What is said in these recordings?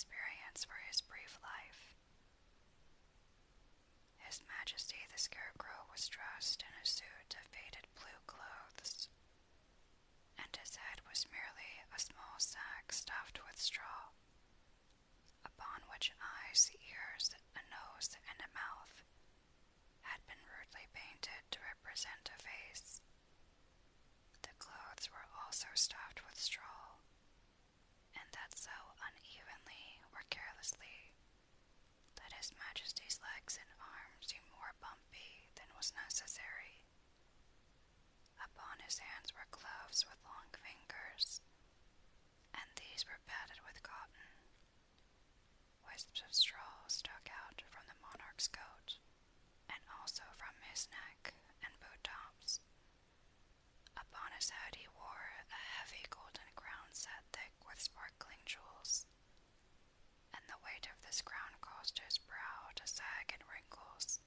experience for his brief life. His Majesty the Scarecrow was dressed in a suit of faded blue clothes, and his head was merely a small sack stuffed with straw, upon which eyes, ears, a nose, and a mouth had been rudely painted to represent a face. The clothes were also stuffed with straw, and that so unevenly or carelessly that his Majesty's legs and arms seemed more bumpy than was necessary. Upon his hands were gloves with long fingers, and these were padded with cotton. Wisps of straw stuck out from the monarch's coat, and also from his neck and boot tops. Upon his head he wore a heavy golden crown set thick with sparkling jewels, and the weight of this crown caused his brow to sag in wrinkles,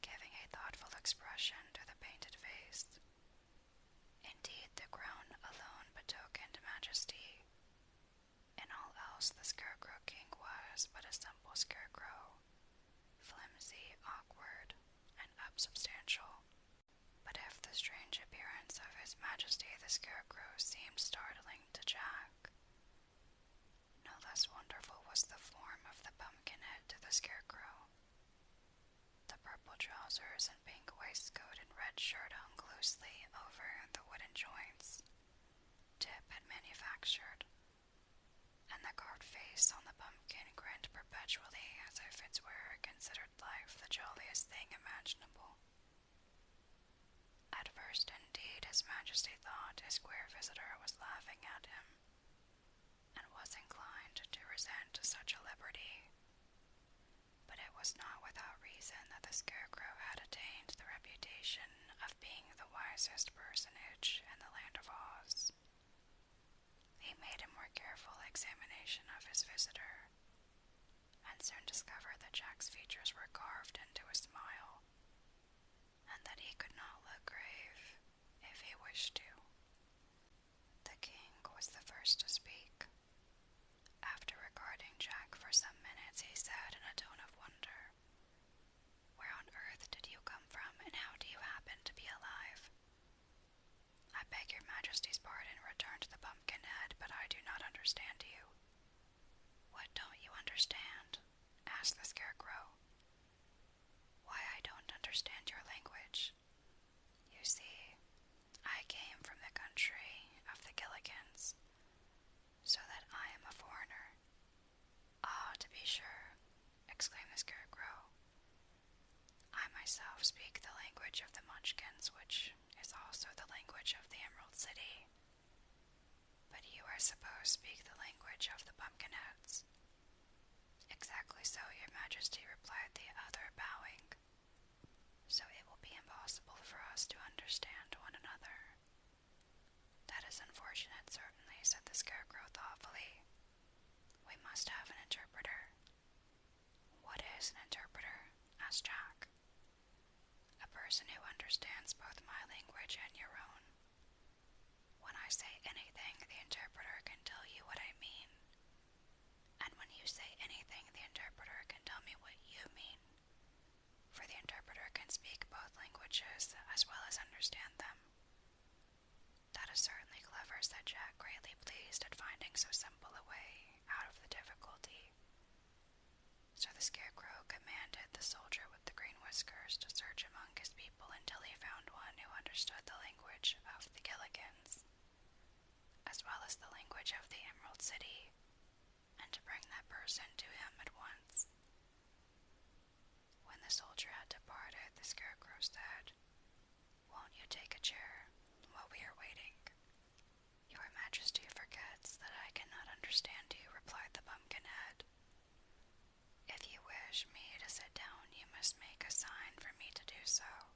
giving a thoughtful expression to the painted face. Indeed, the crown alone betokened majesty. In all else the Scarecrow King was but a simple scarecrow, flimsy, awkward, and unsubstantial. But if the strange appearance of his Majesty the Scarecrow seemed startling to Jack, no less wonderful was the form of the Pumpkinhead to the Scarecrow. The purple trousers and pink waistcoat and red shirt hung loosely over the wooden joints Tip had manufactured, and the carved face on the pumpkin grinned perpetually as if its wearer considered life the jolliest thing imaginable. At first, indeed, his Majesty thought his queer visitor was laughing at him, and was inclined to resent such a liberty. But it was not without reason that the Scarecrow had attained the reputation of being the wisest personage in the land of Oz. He made a more careful examination of his visitor, and soon discovered that Jack's features were carved into a smile, and that he could not look grave if he wished to. The king was the first to speak. After regarding Jack for some minutes, he said in a tone of wonder, "Where on earth did you come from, and how do you happen to be alive?" "I beg your Majesty's pardon," returned the Pumpkinhead, "but I do not understand you." "What don't you understand?" asked the Scarecrow. "Why, I don't understand your language. You see, I came from the country of the Gilligans, so that I am a foreigner." "Ah, to be sure," exclaimed the Scarecrow. "I myself speak the language of the Munchkins, which is also the language of the Emerald City. But you, I suppose, speak the language of the Pumpkinheads." "Exactly so, your Majesty," replied the other, bowing. "So it will be impossible for us to understand one another." "That is unfortunate, certainly," said the Scarecrow thoughtfully. "We must have an interpreter." "What is an interpreter?" asked Jack. "A person who understands both my language and your own. When I say anything, the interpreter can tell you what I mean. And when you say anything, the interpreter can tell me what you mean. For the interpreter can speak both languages as well as understand them." "That is certainly clever," said Jack, greatly pleased at finding so simple a way out of the difficulty. So the Scarecrow commanded the soldier with the green whiskers to search among his people until he found one who understood the language of the Gilligans, as well as the language of the Emerald City, and to bring that person to him at once. When the soldier had departed, the Scarecrow said, "Won't you take a chair while we are waiting?" "Your Majesty forgets that I cannot understand you," replied the Pumpkinhead. "If you wish me to sit down, you must make a sign for me to do so."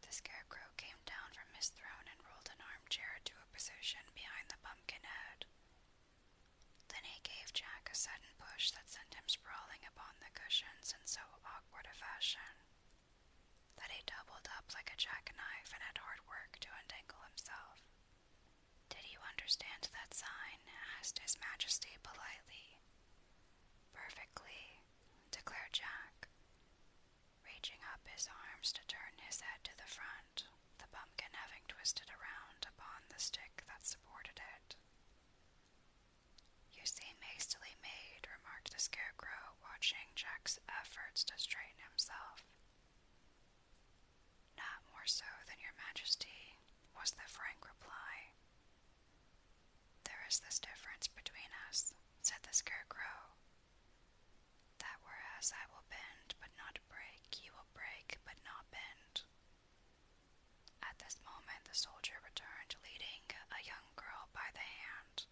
The Scarecrow came down from his throne and rolled an armchair to a position behind the Pumpkinhead. Then he gave Jack a sudden push that sent him sprawling upon the cushions in so awkward a fashion that he doubled up like a jackknife and had hard work to untangle himself. "Did you understand that sign?" asked His Majesty politely. Perfectly, declared Jack, reaching up his arms to turn his head to the front, the pumpkin having twisted around upon the stick that supported it. You seem hastily made, remarked the Scarecrow, watching Jack's efforts to straighten himself. Not more so than your Majesty, was the frank reply. There is this difference between us, said the Scarecrow, that whereas I will bend but not break, you will break but not bend. At this moment the soldier returned, leading a young girl by the hand.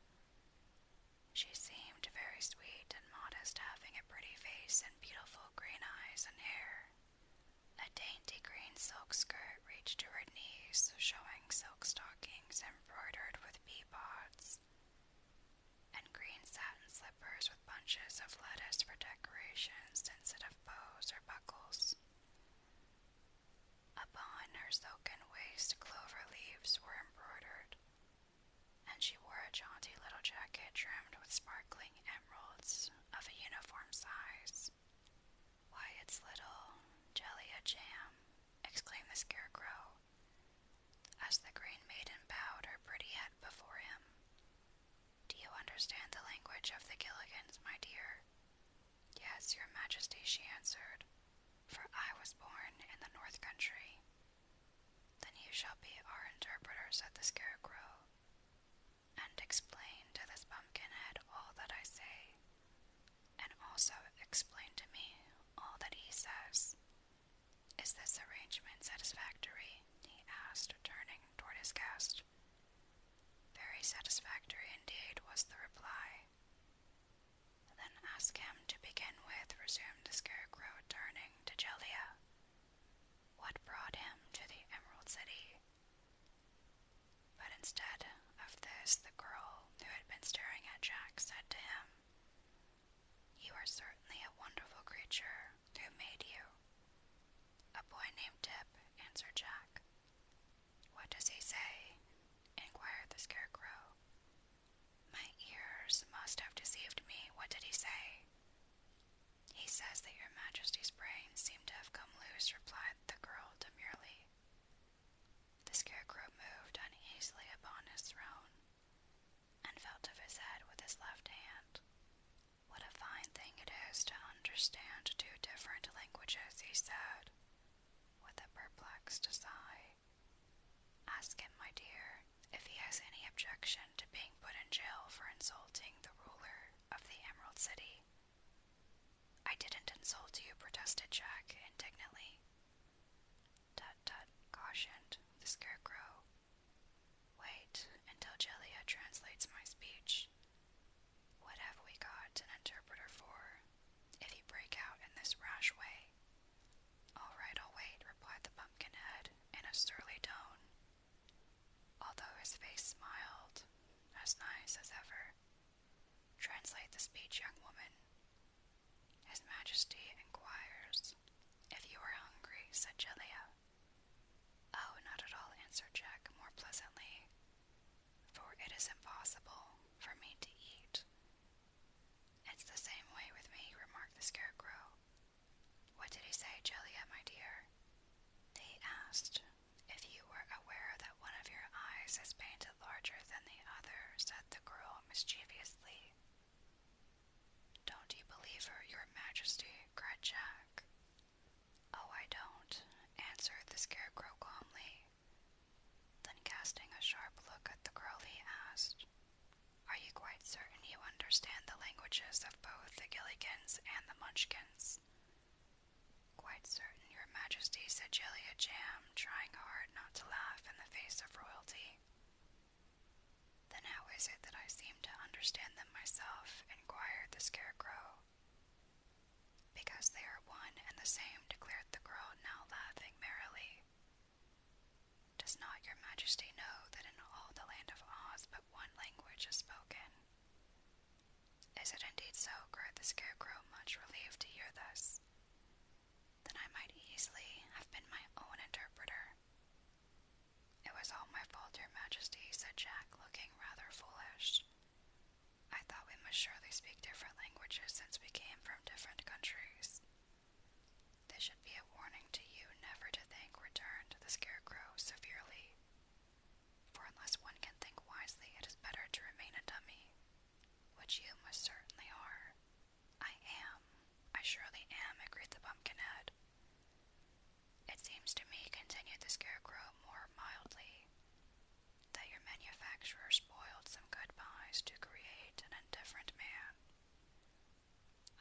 She seemed very sweet and modest, having a pretty face and beautiful green eyes and hair. A dainty green silk skirt reached to her knees, showing silk stockings embroidered with pea pods, and green satin slippers with bunches of lettuce for decorations instead of bows or buckles. Upon her silken waist clover leaves were embroidered, and she wore a jaunty little jacket trimmed with sparkling emeralds of a uniform size. Why, it's little Jellia Jam, exclaimed the Scarecrow, as the Green Maiden bowed her pretty head before him. Do you understand the language of the Gilligans, my dear? Yes, your Majesty, she answered, for I was born in the North Country. Then you shall be our interpreter, said the Scarecrow, and explain to this pumpkinhead all that I say, and also explain to me all that he says. Is this arrangement satisfactory? He asked, turning toward his guest. Very satisfactory indeed, was the reply. Then ask him to begin with, resumed the Scarecrow, turning to Jellia. What brought him to the Emerald City? But instead of this, the girl, who had been staring at Jack, said to him, You are certainly a wonderful creature. Who made you? A boy named Tip, answered Jack. What does he say? Inquired the Scarecrow. My ears must have deceived me. What did he say? He says that your Majesty's brains seem to have come loose, replied the girl demurely. The Scarecrow moved uneasily upon his throne, and felt of his head with his left hand. What a fine thing it is to understand two different languages, he said, with a perplexed sigh. Ask him, my dear, if he has any objection to being put in jail for insulting the ruler of the Emerald City. I didn't insult you, protested Jack indignantly. Tut-tut, cautioned the Scarecrow. Wait until Jellia translates my speech. What have we got an interpreter for, if you break out in this rash way? All right, I'll wait, replied the Pumpkinhead in a surly tone, although his face smiled, as nice as ever. Translate the speech, young woman. His Majesty inquires if you are hungry, said Jellia. Oh, not at all, answered Jack more pleasantly, for it is impossible for me to eat. It's the same way with me, remarked the Scarecrow. What did he say, Jellia, my dear? He asked if you were aware that one of your eyes is painted larger than the other, said the girl mischievously. Don't you believe her, your Majesty, cried Jack. Oh, I don't, answered the Scarecrow calmly. Then casting a sharp look at the girl, he asked, Are you quite certain you understand the languages of both the Gilligans and the Munchkins? Quite certain, your Majesty, said Jellia Jam, trying hard not to laugh in the face of royalty. Then how is it that I seem to understand them myself? Inquired the Scarecrow. Because they are one and the same, declared the girl, now laughing merrily. Does not your Majesty know that in all the land of Oz but one language is spoken? Is it indeed so? Cried the Scarecrow, much relieved to hear this. Then I might easily have been my own interpreter. It was all my fault, your Majesty, said Jack, looking rather foolish. I manufacturer spoiled some good pies to create an indifferent man.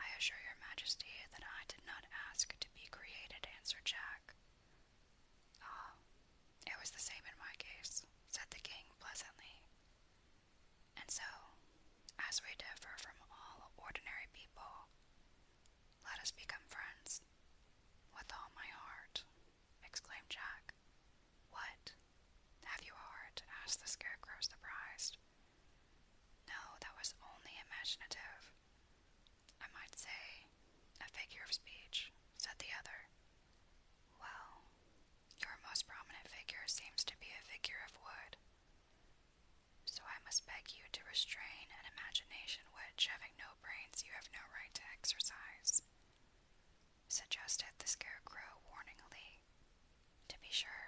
I assure your Majesty that I did not ask to be created, answered Jack. Ah, it was the same in my case, said the king pleasantly. And so, as we differ from all ordinary people, let us become friends. With all my heart, exclaimed Jack. What? Have you a heart? Asked the Scarecrow, surprised. No, that was only imaginative. I might say, a figure of speech, said the other. Well, your most prominent figure seems to be a figure of wood. So I must beg you to restrain an imagination which, having no brains, you have no right to exercise, suggested the Scarecrow warningly. To be sure,